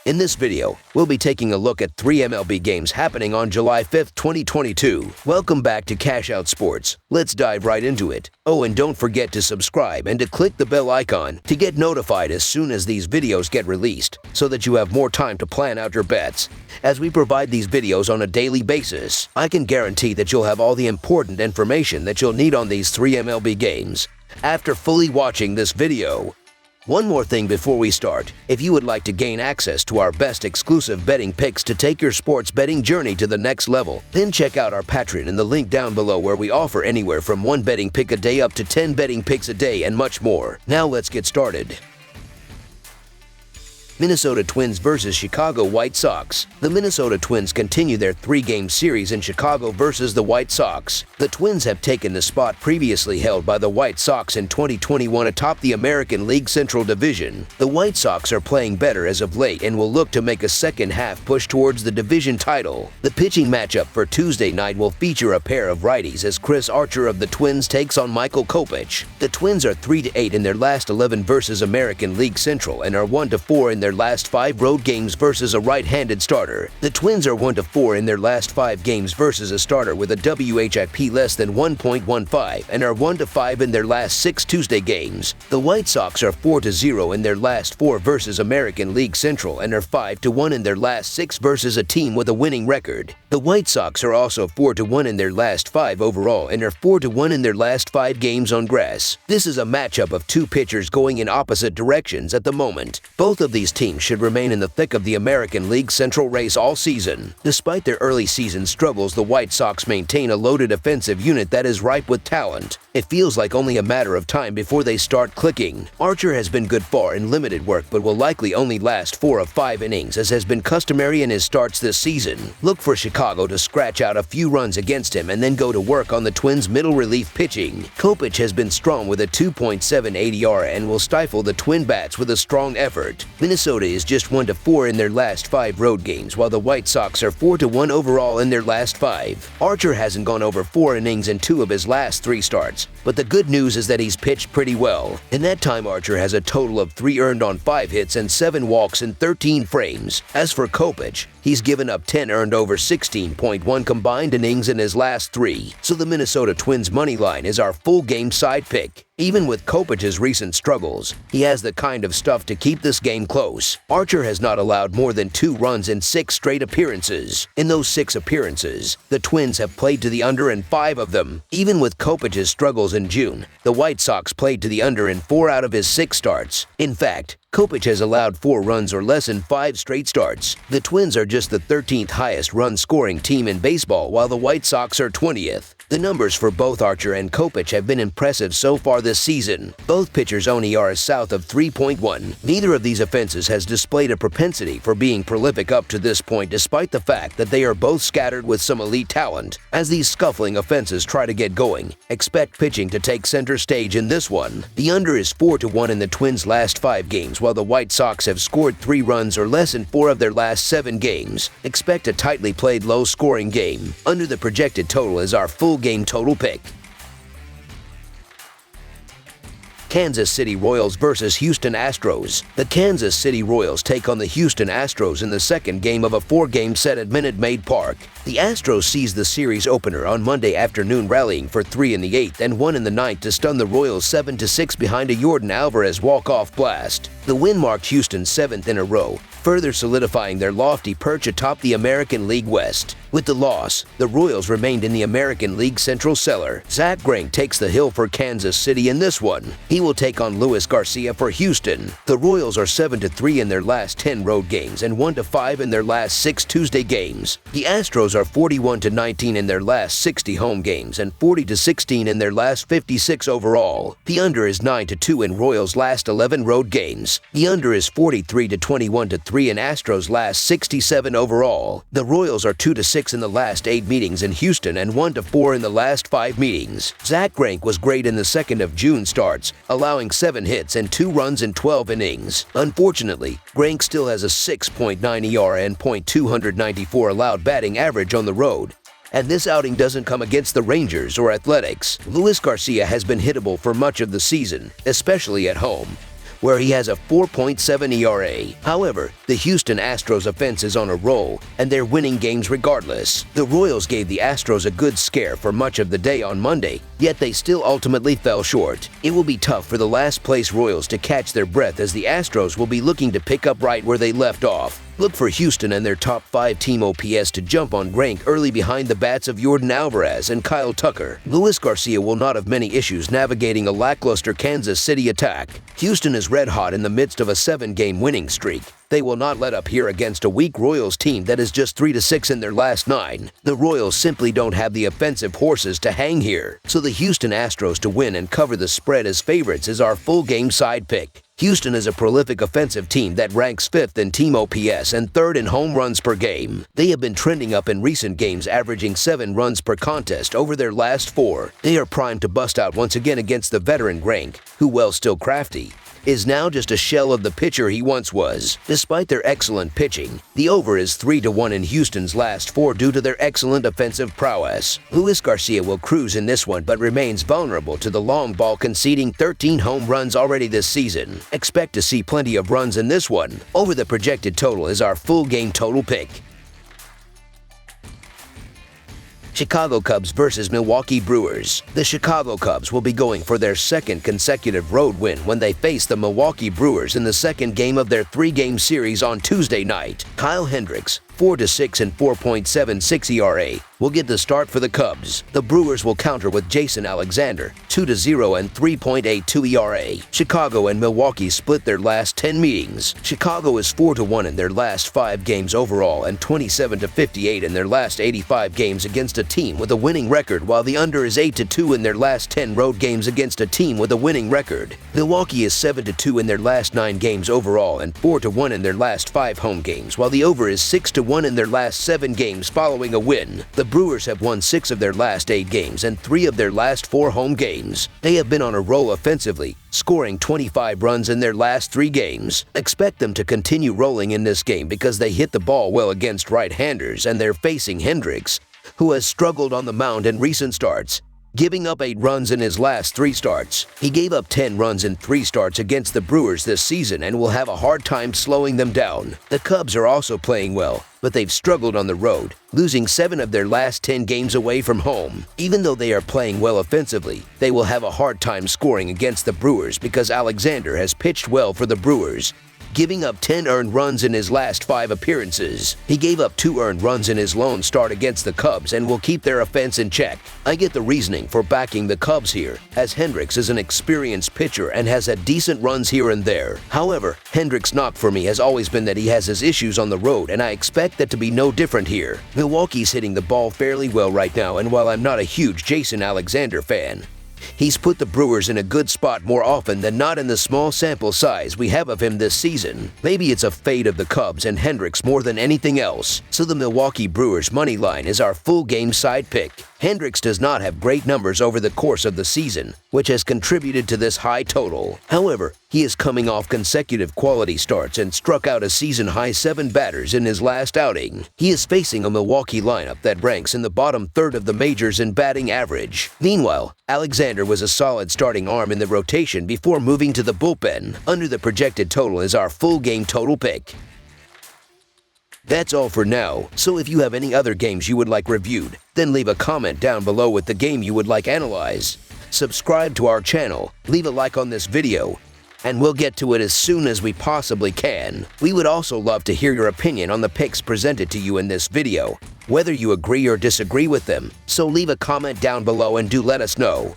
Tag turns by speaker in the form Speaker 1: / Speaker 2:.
Speaker 1: In this video, we'll be taking a look at 3 MLB games happening on July 5th, 2022. Welcome back to Cash Out Sports. Let's dive right into it. Oh, and don't forget to subscribe and to click the bell icon to get notified as soon as these videos get released, so that you have more time to plan out your bets. As we provide these videos on a daily basis, I can guarantee that you'll have all the important information that you'll need on these 3 MLB games after fully watching this video. One more thing before we start. If you would like to gain access to our best exclusive betting picks to take your sports betting journey to the next level, then check out our Patreon in the link down below, where we offer anywhere from 1 betting pick a day up to 10 betting picks a day and much more. Now let's get started. Minnesota Twins versus Chicago White Sox. The Minnesota Twins continue their 3-game series in Chicago versus the White Sox. The Twins have taken the spot previously held by the White Sox in 2021 atop the American League Central Division. The White Sox are playing better as of late and will look to make a second-half push towards the division title. The pitching matchup for Tuesday night will feature a pair of righties as Chris Archer of the Twins takes on Michael Kopech. The Twins are 3-8 in their last 11 versus American League Central and are 1-4 in their last 5 road games versus a right-handed starter. The Twins are 1-4 in their last 5 games versus a starter with a WHIP less than 1.15 and are 1-5 in their last 6 Tuesday games. The White Sox are 4-0 in their last 4 versus American League Central and are 5-1 in their last 6 versus a team with a winning record. The White Sox are also 4-1 in their last 5 overall and are 4-1 in their last 5 games on grass. This is a matchup of 2 pitchers going in opposite directions at the moment. Both of these teams should remain in the thick of the American League Central race all season. Despite their early season struggles, the White Sox maintain a loaded offensive unit that is ripe with talent. It feels like only a matter of time before they start clicking. Archer has been good for in limited work but will likely only last 4 of 5 innings, as has been customary in his starts this season. Look for Chicago to scratch out a few runs against him and then go to work on the Twins' middle relief pitching. Kopech has been strong with a 2.78 ERA and will stifle the Twin bats with a strong effort. Minnesota is just 1-4 in their last 5 road games, while the White Sox are 4-1 overall in their last 5. Archer hasn't gone over 4 innings in 2 of his last 3 starts, but the good news is that he's pitched pretty well. In that time, Archer has a total of 3 earned on 5 hits and 7 walks in 13 frames. As for Kopech, he's given up 10 earned over 16.1 combined innings in his last 3, so the Minnesota Twins money line is our full game side pick. Even with Kopech's recent struggles, he has the kind of stuff to keep this game close. Archer has not allowed more than 2 runs in 6 straight appearances. In those 6 appearances, the Twins have played to the under in 5 of them. Even with Kopech's struggles in June, the White Sox played to the under in 4 out of his 6 starts. In fact, Kopech has allowed 4 runs or less in 5 straight starts. The Twins are just the 13th highest run-scoring team in baseball, while the White Sox are 20th. The numbers for both Archer and Kopech have been impressive so far this season. Both pitchers own ERAs south of 3.1. Neither of these offenses has displayed a propensity for being prolific up to this point, despite the fact that they are both scattered with some elite talent. As these scuffling offenses try to get going, expect pitching to take center stage in this one. The under is 4-1 in the Twins' last 5 games, while the White Sox have scored 3 runs or less in 4 of their last 7 games. Expect a tightly played, low-scoring game. Under the projected total is our full game total pick. Kansas City Royals versus Houston Astros. The Kansas City Royals take on the Houston Astros in the second game of a 4-game set at Minute Maid Park. The Astros seized the series opener on Monday afternoon, rallying for 3 in the 8th and 1 in the 9th to stun the Royals 7-6 behind a Yordan Alvarez walk-off blast. The win marked Houston's 7th in a row, further solidifying their lofty perch atop the American League West. With the loss, the Royals remained in the American League Central cellar. Zach Greinke takes the hill for Kansas City in this one. He will take on Luis Garcia for Houston. The Royals are 7-3 in their last 10 road games and 1-5 in their last 6 Tuesday games. The Astros are 41-19 in their last 60 home games and 40-16 in their last 56 overall. The under is 9-2 in Royals' last 11 road games. The under is 43-21-3 in Astros' last 67 overall. The Royals are 2-6 in the last 8 meetings in Houston and 1-4 in the last 5 meetings. Zach Greinke was great in the 2nd of June starts, allowing 7 hits and 2 runs in 12 innings. Unfortunately, Greinke still has a 6.9 ERA and .294 allowed batting average on the road, and this outing doesn't come against the Rangers or Athletics. Luis Garcia has been hittable for much of the season, especially at home. where he has a 4.7 ERA. However, the Houston Astros offense is on a roll, and they're winning games regardless. The Royals gave the Astros a good scare for much of the day on Monday, yet they still ultimately fell short. It will be tough for the last-place Royals to catch their breath as the Astros will be looking to pick up right where they left off. Look for Houston and their top 5 team OPS to jump on rank early behind the bats of Yordan Alvarez and Kyle Tucker. Luis Garcia will not have many issues navigating a lackluster Kansas City attack. Houston is red-hot in the midst of a 7-game winning streak. They will not let up here against a weak Royals team that is just 3-6 in their last 9. The Royals simply don't have the offensive horses to hang here, so the Houston Astros to win and cover the spread as favorites is our full-game side pick. Houston is a prolific offensive team that ranks 5th in team OPS and 3rd in home runs per game. They have been trending up in recent games, averaging 7 runs per contest over their last 4. They are primed to bust out once again against the veteran Grank, who, while still crafty, is now just a shell of the pitcher he once was. Despite their excellent pitching, the over is 3-1 in Houston's last 4 due to their excellent offensive prowess. Luis Garcia will cruise in this one but remains vulnerable to the long ball, conceding 13 home runs already this season. Expect to see plenty of runs in this one. Over the projected total is our full game total pick. Chicago Cubs versus Milwaukee Brewers. The Chicago Cubs will be going for their 2nd consecutive road win when they face the Milwaukee Brewers in the 2nd game of their 3-game series on Tuesday night. Kyle Hendricks, 4-6 and 4.76 ERA, will get the start for the Cubs. The Brewers will counter with Jason Alexander, 2-0 and 3.82 ERA. Chicago and Milwaukee split their last 10 meetings. Chicago is 4-1 in their last 5 games overall and 27-58 in their last 85 games against a team with a winning record, while the under is 8-2 in their last 10 road games against a team with a winning record. Milwaukee is 7-2 in their last 9 games overall and 4-1 in their last 5 home games, while the over is 6-1 in their last 7 games following a win. The Brewers have won 6 of their last 8 games and 3 of their last 4 home games. They have been on a roll offensively, scoring 25 runs in their last 3 games. Expect them to continue rolling in this game because they hit the ball well against right-handers, and they're facing Hendricks, who has struggled on the mound in recent starts, giving up 8 runs in his last 3 starts. He gave up 10 runs in 3 starts against the Brewers this season and will have a hard time slowing them down. The Cubs are also playing well, but they've struggled on the road, losing 7 of their last 10 games away from home. Even though they are playing well offensively, they will have a hard time scoring against the Brewers because Alexander has pitched well for the Brewers, giving up 10 earned runs in his last 5 appearances. He gave up 2 earned runs in his lone start against the Cubs and will keep their offense in check. I get the reasoning for backing the Cubs here, as Hendricks is an experienced pitcher and has had decent runs here and there. However, Hendricks' knock for me has always been that he has his issues on the road, and I expect that to be no different here. Milwaukee's hitting the ball fairly well right now, and while I'm not a huge Jason Alexander fan, he's put the Brewers in a good spot more often than not in the small sample size we have of him this season. Maybe it's a fade of the Cubs and Hendricks more than anything else, so the Milwaukee Brewers money line is our full game side pick. Hendricks does not have great numbers over the course of the season, which has contributed to this high total. However, he is coming off consecutive quality starts and struck out a season-high 7 batters in his last outing. He is facing a Milwaukee lineup that ranks in the bottom third of the majors in batting average. Meanwhile, Alexander was a solid starting arm in the rotation before moving to the bullpen. Under the projected total is our full game total pick. That's all for now, so if you have any other games you would like reviewed, then leave a comment down below with the game you would like analyzed. Subscribe to our channel, leave a like on this video, and we'll get to it as soon as we possibly can. We would also love to hear your opinion on the picks presented to you in this video, whether you agree or disagree with them, so leave a comment down below and do let us know.